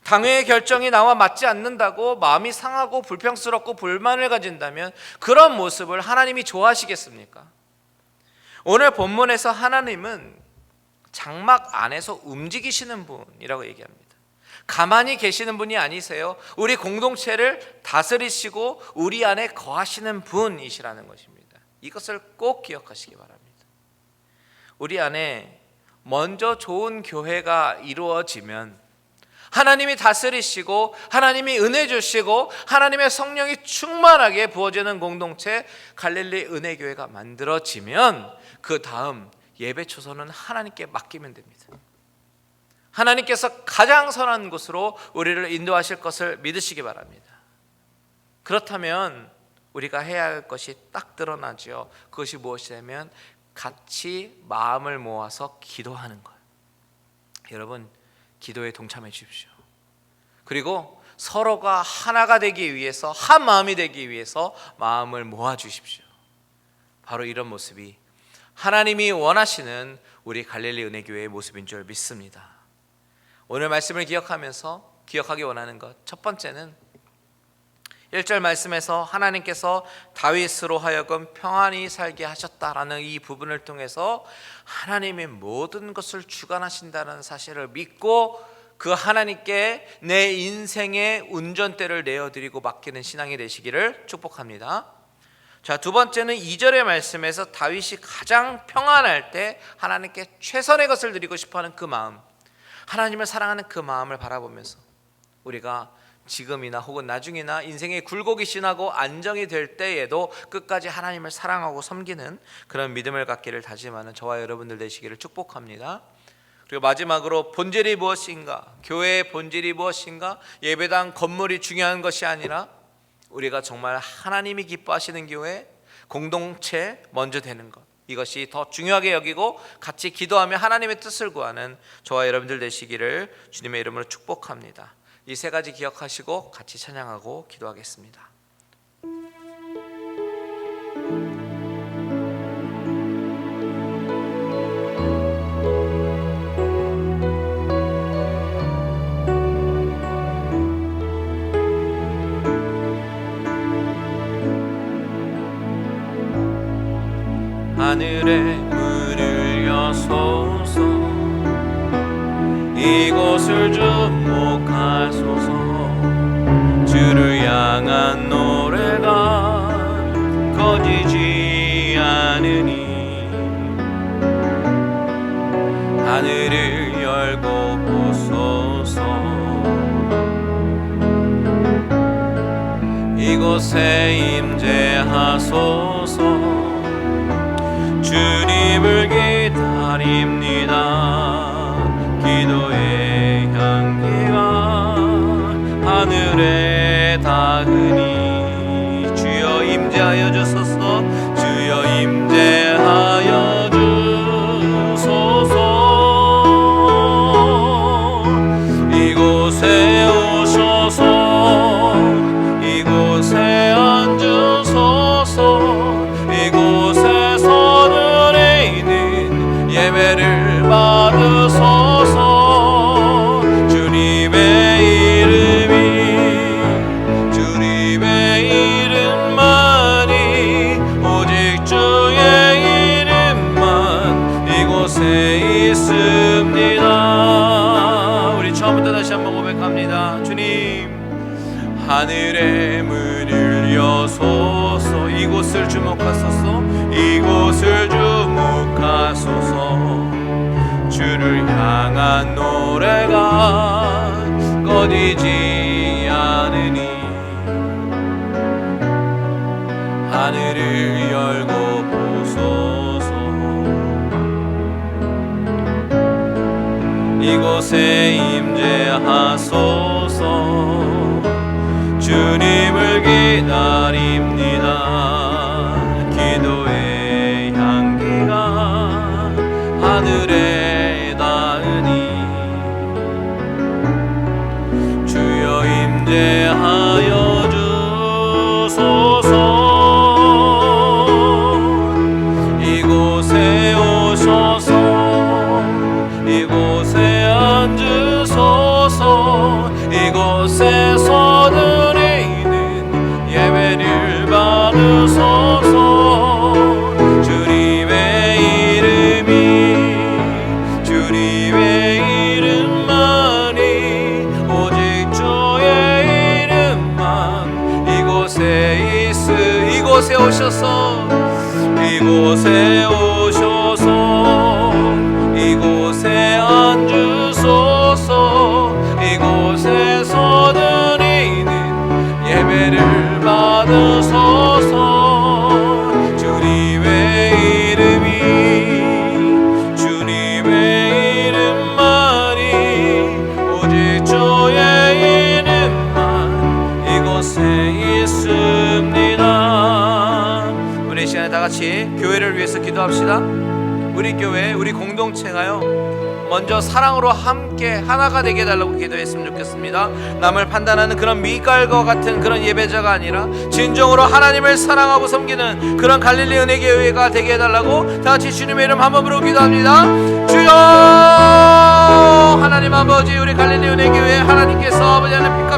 당회의 결정이 나와 맞지 않는다고 마음이 상하고 불평스럽고 불만을 가진다면 그런 모습을 하나님이 좋아하시겠습니까? 오늘 본문에서 하나님은 장막 안에서 움직이시는 분이라고 얘기합니다. 가만히 계시는 분이 아니세요. 우리 공동체를 다스리시고 우리 안에 거하시는 분이시라는 것입니다. 이것을 꼭 기억하시기 바랍니다. 우리 안에 먼저 좋은 교회가 이루어지면 하나님이 다스리시고 하나님이 은혜 주시고 하나님의 성령이 충만하게 부어지는 공동체 갈릴리 은혜교회가 만들어지면 그 다음 예배 초소는 하나님께 맡기면 됩니다. 하나님께서 가장 선한 곳으로 우리를 인도하실 것을 믿으시기 바랍니다. 그렇다면 우리가 해야 할 것이 딱 드러나죠. 그것이 무엇이냐면 같이 마음을 모아서 기도하는 것. 여러분, 기도에 동참해 주십시오. 그리고 서로가 하나가 되기 위해서, 한 마음이 되기 위해서 마음을 모아 주십시오. 바로 이런 모습이 하나님이 원하시는 우리 갈릴리 은혜교회의 모습인 줄 믿습니다. 오늘 말씀을 기억하기 원하는 것, 첫 번째는 1절 말씀에서 하나님께서 다윗으로 하여금 평안히 살게 하셨다라는 이 부분을 통해서 하나님의 모든 것을 주관하신다는 사실을 믿고 그 하나님께 내 인생의 운전대를 내어드리고 맡기는 신앙이 되시기를 축복합니다. 자, 두 번째는 2절의 말씀에서 다윗이 가장 평안할 때 하나님께 최선의 것을 드리고 싶어하는 그 마음, 하나님을 사랑하는 그 마음을 바라보면서 우리가 지금이나 혹은 나중이나 인생의 굴곡이 지나고 안정이 될 때에도 끝까지 하나님을 사랑하고 섬기는 그런 믿음을 갖기를 다짐하는 저와 여러분들 되시기를 축복합니다. 그리고 마지막으로 본질이 무엇인가? 교회의 본질이 무엇인가? 예배당 건물이 중요한 것이 아니라 우리가 정말 하나님이 기뻐하시는 교회, 공동체 먼저 되는 것, 이것이 더 중요하게 여기고 같이 기도하며 하나님의 뜻을 구하는 저와 여러분들 되시기를 주님의 이름으로 축복합니다. 이 세 가지 기억하시고 같이 찬양하고 기도하겠습니다. 하늘의 문을 여소서, 이곳을 주목하소서. 주를 향한 노래가 꺼지지 않으니 하늘을 열고 보소서. 이곳에 임재하소서. 주님을 기다립니다. 기도의 향기가 하늘에 닿으니 주여 임재하여 주소서. 주여 임재하여 주소서. 이곳에 오셔서 이곳에 앉으소서. 이곳에서 예배를 받으소서. 주님의 이름만이 오직 주의 이름만 이곳에 있습니다. 우리 처음부터 다시 한번 고백합니다. 주님, 하늘의 문을 여소서. 이곳을 주목하소서. 이곳을 주목하소서. 주를 향한 노래가 꺼지지 않으니 하늘을 열고 보소서. 이곳에 임재하소서. 주님을 기다립니다. 기도의 향기가 하늘에 닿으니 주여 임재하여 주소서. 이곳에 오셔서 이곳에 앉으소서. 이곳에서 드리는 예배를 받으소서. 주님의 이름만이 오직 주의 이름만 이곳에 오셔서 이곳에 앉으소서. 이곳에서 드리는 예배를 받으소서. 주님의 이름만이 오직 주의 이름만 이곳에 있습니다. 우리 이 시간에 다 같이 교회를 위해서 기도합시다. 우리 교회, 우리 공동체가요, 먼저 사랑으로 함께 하나가 되게 해달라고 기도했으면 좋겠습니다. 남을 판단하는 그런 미갈과 같은 그런 예배자가 아니라 진정으로 하나님을 사랑하고 섬기는 그런 갈릴리 은혜교회가 되게 해달라고 다 같이 주님의 이름 한번 부르고 기도합니다. 주여, 하나님 아버지, 우리 갈릴리 은혜교회 하나님께서 아버지 하나님 핏값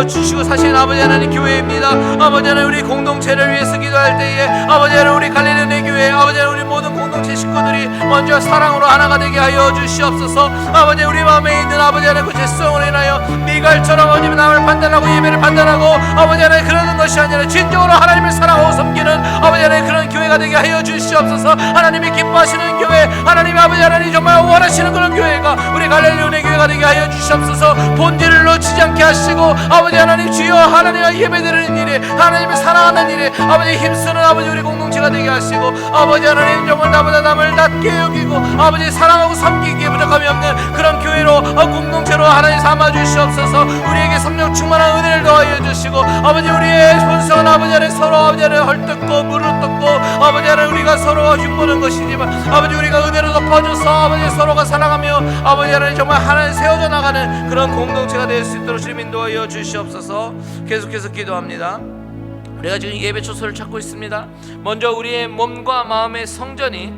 주시고 사신 아버지 하나님 교회입니다. 아버지 하나님 우리 공동체를 위해서 기도할 때에 아버지 하나님 우리 갈릴리 은혜교회 아버지 하나님 우리 모든 공동체 식구들이 먼저 사랑으로 하나가 되게 하여 주시옵소서. 아버지 우리 마음에 있는 아버지 하나님 그 죄성으로 인하여 미갈처럼 아버지 남을 판단하고 예배를 판단하고 아버지 하나님 그러는 것이 아니라 진정으로 하나님을 사랑하고 섬기는 아버지 하나님 그런 교회가 되게 하여 주시옵소서. 하나님이 기뻐하시는 교회, 하나님이 아버지 하나님 정말 원하시는 그런 교회가 우리 갈릴리 은혜교회가 되게 하여 주시옵소서. 본질을 놓치지 않게 하시고 아버지 하나님 주여 하나님과 예배드리는 일에 하나님을 사랑하는 일에 아버지 힘쓰는 아버지 우리 공동체가 되게 하시고 아버지 하나님 정말 나보다 남을 낮게 여기고 아버지 사랑하고 섬기기에 부족함이 없는 그런 교회로 공동체로 하나님 삼아 주시옵소서. 우리에게 성령 충만한 은혜를 더하여 주시고 아버지 우리의 본성은 아버지 하나님 서로 아버지 하나님 헐뜯고 물을 뜯고 아버지 하나님 우리가 서로가 흉보는 것이지만 아버지 우리가 은혜로 덮어줘서 아버지 서로가 사랑하며 아버지 하나님 정말 하나님 세워져 나가는 그런 공동체가 될 수 있도록 주님 인도하여 주시옵소서. 계속해서 기도합니다. 우리가 지금 예배 초소를 찾고 있습니다. 먼저 우리의 몸과 마음의 성전이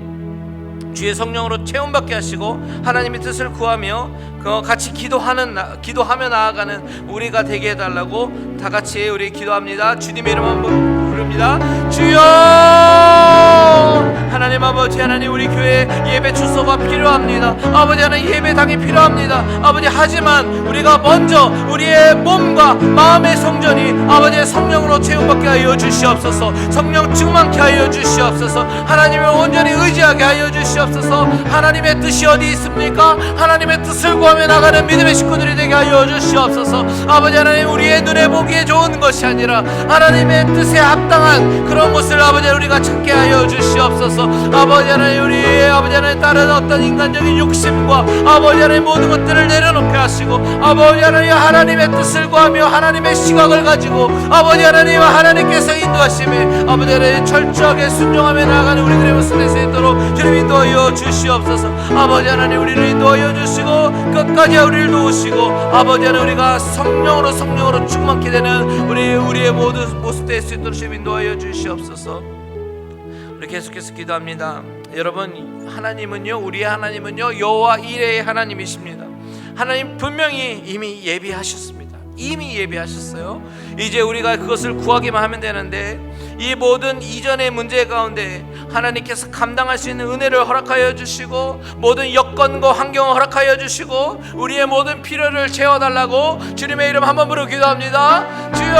주의 성령으로 체험받게 하시고 하나님의 뜻을 구하며 같이 기도하며 나아가는 우리가 되게 해달라고 다 같이 우리 기도합니다. 주님의 이름 한번 부릅니다. 주여, 하나님 아버지 하나님 우리 교회 예배 주소가 필요합니다. 아버지 하나님 예배당이 필요합니다. 아버지 하지만 우리가 먼저 우리의 몸과 마음의 성전이 아버지의 성령으로 체험받게 하여 주시옵소서. 성령 충만케 하여 주시옵소서. 하나님을 온전히 의지하게 하여 주시옵소서. 하나님의 뜻이 어디 있습니까? 하나님의 뜻을 구하며 나가는 믿음의 식구들이 되게 하여 주시옵소서. 아버지 하나님 우리의 눈에 보기에 좋은 것이 아니라 하나님의 뜻에 합당한 그런 것을 아버지 우리가 찾게 하여 주시옵소서. 아버지 하나님 우리의 아버지 하나님 다른 어떤 인간적인 욕심과 아버지 하나님 모든 것들을 내려놓게 하시고 아버지 하나님 하나님의 뜻을 구하며 하나님의 시각을 가지고 아버지 하나님 하나님께서 인도하심에 아버지 하나님 철저하게 순종하며 나아가는 우리들의 모습 될 수 있도록 주님 인도하여 주시옵소서. 아버지 하나님 우리를 인도하여 주시고 끝까지 우리를 도우시고 아버지 하나님 우리가 성령으로 충만케 되는 우리의 모든 모습 될 수 있도록 주님 인도하여 주시옵소서. 우리 계속해서 기도합니다. 여러분 하나님은요 우리의 하나님은요 여호와 이레의 하나님이십니다. 하나님 분명히 이미 예비하셨습니다. 이미 예비하셨어요. 이제 우리가 그것을 구하기만 하면 되는데 이 모든 이전의 문제 가운데 하나님께서 감당할 수 있는 은혜를 허락하여 주시고 모든 여건과 환경을 허락하여 주시고 우리의 모든 필요를 채워달라고 주님의 이름 한번 부르고 기도합니다. 주여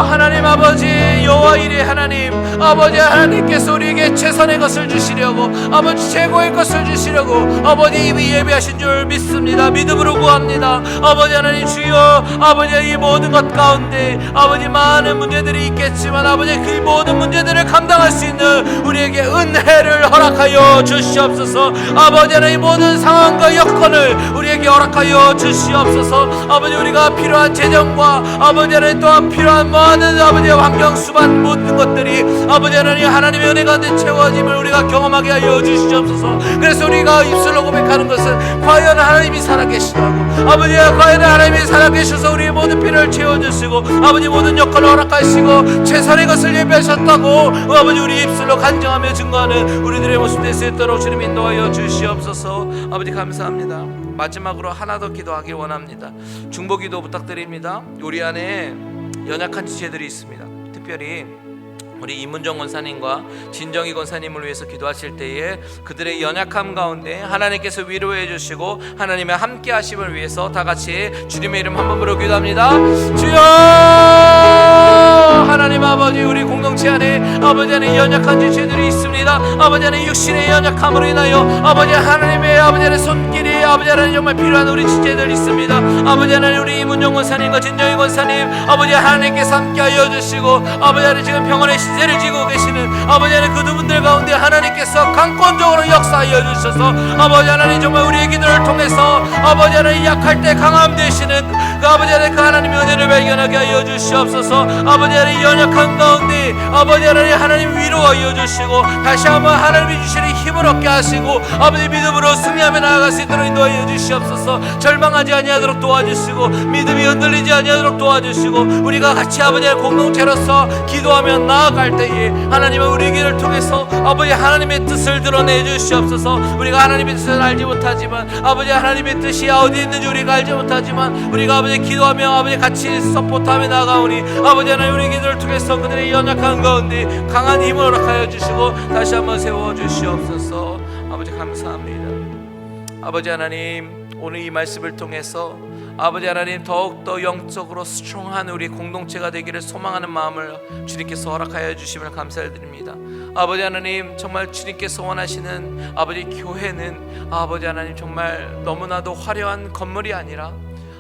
하나님 아버지 여호와 이레 하나님 아버지 하나님께서 우리에게 최선의 것을 주시려고 아버지 최고의 것을 주시려고 아버지 이미 예비하신 줄 믿습니다. 믿음으로 구합니다. 아버지 하나님 주여 아버지 이 모든 것 가운데 아버지 많은 문제들이 있겠지만 아버지 그 모든 문제들을 감당할 수 있는 우리에게 은혜를 허락하여 주시옵소서. 아버지 하나님 모든 상황과 여건을 우리에게 허락하여 주시옵소서. 아버지 우리가 필요한 재정과 아버지 하나님 또한 필요한 많은 아버지 환경 수반 모든 것들이 아버지 하나님 하나님의 은혜 가운데 채워짐을 우리가 경험하게 하여 주시옵소서. 그래서 우리가 입술로 고백하는 것은 과연 하나님이 살아계시다고 아버지 과연 하나님이 살아계셔서 우리의 모든 필요를 위기를 채워주시고 아버지 모든 역할을 허락하시고 최선의 것을 예비하셨다고 아버지 우리 입술로 간증하며 증거하는 우리들의 모습 될 수 있도록 주님 인도하여 주시옵소서. 아버지 감사합니다. 마지막으로 하나 더 기도하길 원합니다. 중보기도 부탁드립니다. 우리 안에 연약한 지체들이 있습니다. 특별히 우리 이문정 권사님과 진정희 권사님을 위해서 기도하실 때에 그들의 연약함 가운데 하나님께서 위로해 주시고 하나님의 함께 하심을 위해서 다 같이 주님의 이름 한 번 부르고 기도합니다. 주여 하나님 아버지, 우리 공동체 안에 아버지 안에 연약한 지체들이 있습니다. 아버지 안에 육신의 연약함으로 인하여 아버지 하나님의 아버지 안에 손길이 아버지 하나님 정말 필요한 우리 지체들 있습니다. 아버지 하나님 우리 이문정 권사님과 진정희 권사님 아버지 하나님께서 함께하여 주시고 아버지 하나님 지금 병원의 시대를 지고 계시는 아버지 하나님 그 두 분들 가운데 하나님께서 강권적으로 역사하여 주셔서 아버지 하나님 정말 우리의 기도를 통해서 아버지 하나님 약할 때 강함 되시는 그 아버지 하나님 그 하나님의 은혜를 발견하게 하여 주시옵소서. 아버지 하나님 연약한 가운데 아버지 하나님 위로하여 주시고 다시 한번 하나님이 주시는 힘을 얻게 하시고 아버지 믿음으로 승리하며 나아갈 수 있도록 인도하여 주시옵소서. 절망하지 아니하도록 도와주시고 믿음이 흔들리지 아니하도록 도와주시고 우리가 같이 아버지 공동체로서 기도하며 나아갈 때에 하나님은 우리 길을 통해서 아버지 하나님의 뜻을 드러내 주시옵소서. 우리가 하나님의 뜻을 알지 못하지만 아버지 하나님의 뜻이 어디 있는지 우리가 알지 못하지만 우리가 아버지 기도하며 아버지 같이 서포트하며 나아가오니 아버지 하나님 우리 기도를 통해서 그들의 연약한 가운데 강한 힘을 허락하여 주시고 다시 한번 세워 주시옵소서. 아버지 감사합니다. 아버지 하나님 오늘 이 말씀을 통해서 아버지 하나님 더욱더 영적으로 스트롱한 우리 공동체가 되기를 소망하는 마음을 주님께서 허락하여 주심을 감사드립니다. 아버지 하나님 정말 주님께서 원하시는 아버지 교회는 아버지 하나님 정말 너무나도 화려한 건물이 아니라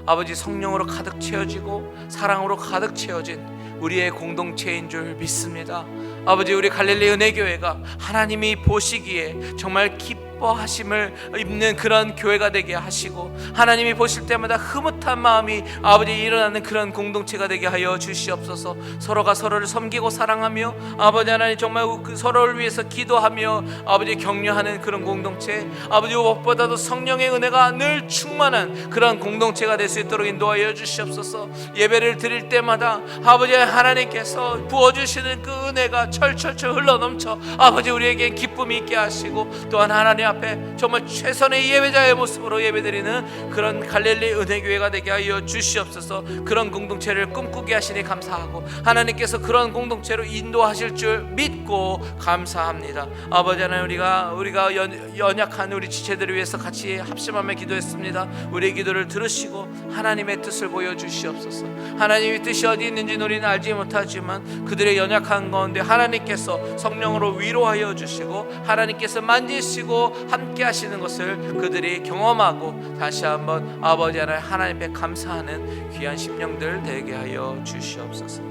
아버지 성령으로 가득 채워지고 사랑으로 가득 채워진 우리의 공동체인 줄 믿습니다. 아버지 우리 갈릴리 은혜교회가 하나님이 보시기에 정말 기뻐하심을 입는 그런 교회가 되게 하시고 하나님이 보실 때마다 흐뭇한 마음이 아버지 일어나는 그런 공동체가 되게 하여 주시옵소서. 서로가 서로를 섬기고 사랑하며 아버지 하나님 정말 서로를 위해서 기도하며 아버지 격려하는 그런 공동체, 아버지 무엇보다도 성령의 은혜가 늘 충만한 그런 공동체가 될 수 있도록 인도하여 주시옵소서. 예배를 드릴 때마다 아버지 하나님께서 부어주시는 그 은혜가 철철철 흘러넘쳐 아버지 우리에게 기쁨이 있게 하시고 또한 하나님 앞에 정말 최선의 예배자의 모습으로 예배드리는 그런 갈릴리 은혜교회가 되게 하여 주시옵소서. 그런 공동체를 꿈꾸게 하시니 감사하고 하나님께서 그런 공동체로 인도하실 줄 믿고 감사합니다. 아버지 하나님 우리가 연약한 우리 지체들을 위해서 같이 합심하며 기도했습니다. 우리의 기도를 들으시고 하나님의 뜻을 보여주시옵소서. 하나님의 뜻이 어디 있는지 우리는 알지 못하지만 그들의 연약한 가운데 하나님께서 성령으로 위로하여 주시고 하나님께서 만지시고 함께 하시는 것을 그들이 경험하고 다시 한번 아버지 하나님 앞에 감사하는 귀한 심령들 되게 하여 주시옵소서.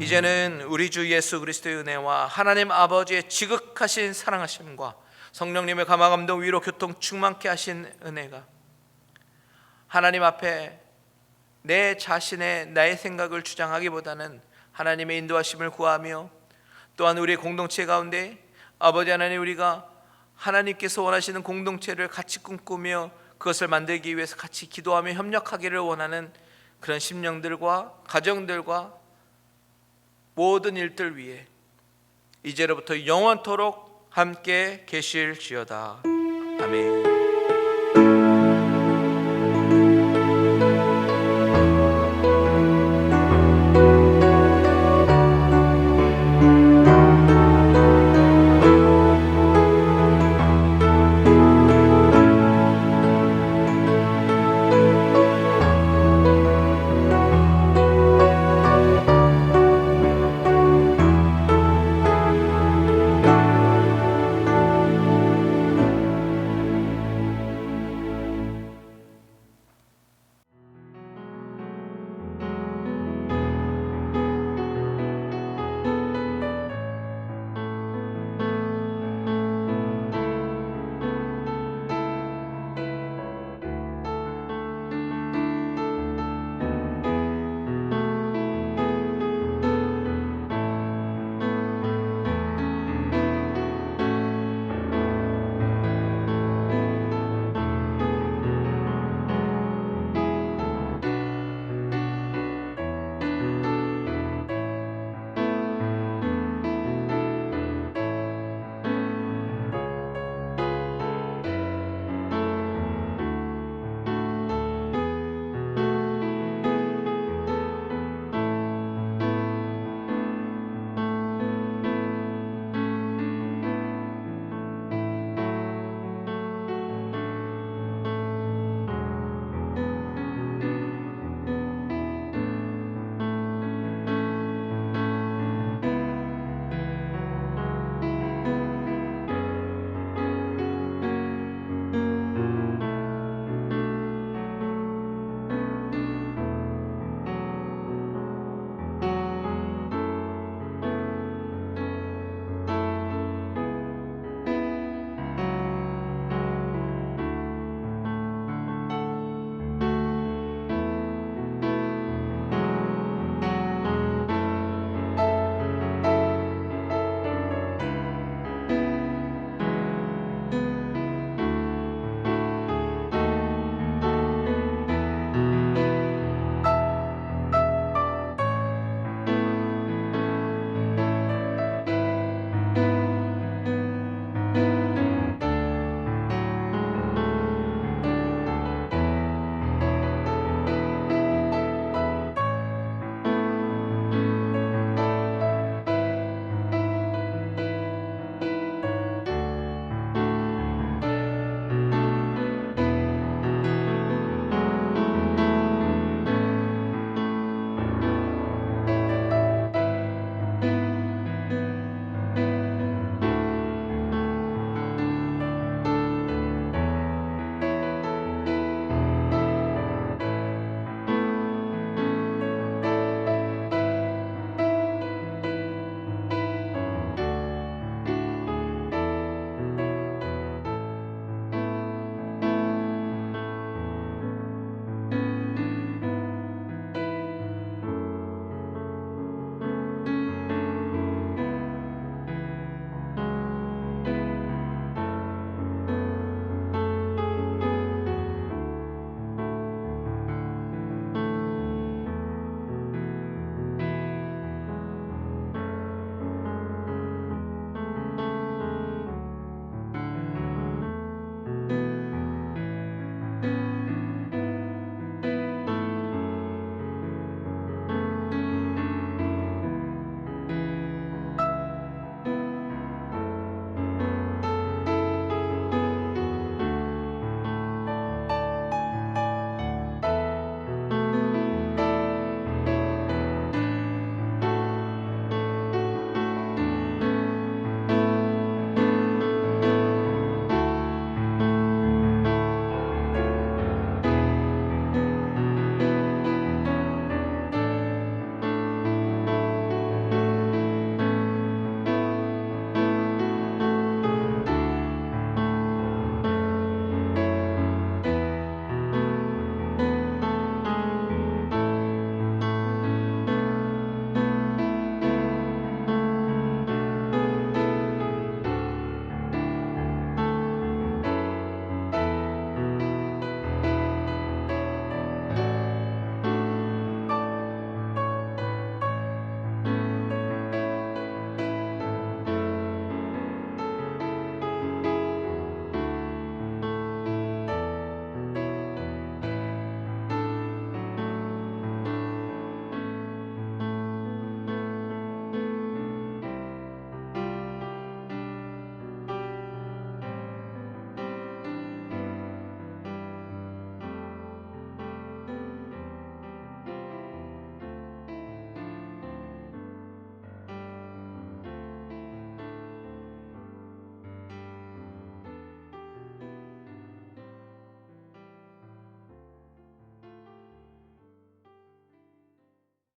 이제는 우리 주 예수 그리스도의 은혜와 하나님 아버지의 지극하신 사랑하심과 성령님의 감화감동 위로 교통 충만케 하신 은혜가 하나님 앞에 내 자신의 나의 생각을 주장하기보다는 하나님의 인도하심을 구하며 또한 우리 공동체 가운데 아버지 하나님 우리가 하나님께서 원하시는 공동체를 같이 꿈꾸며 그것을 만들기 위해서 같이 기도하며 협력하기를 원하는 그런 심령들과 가정들과 모든 일들 위해 이제로부터 영원토록 함께 계실지어다. 아멘.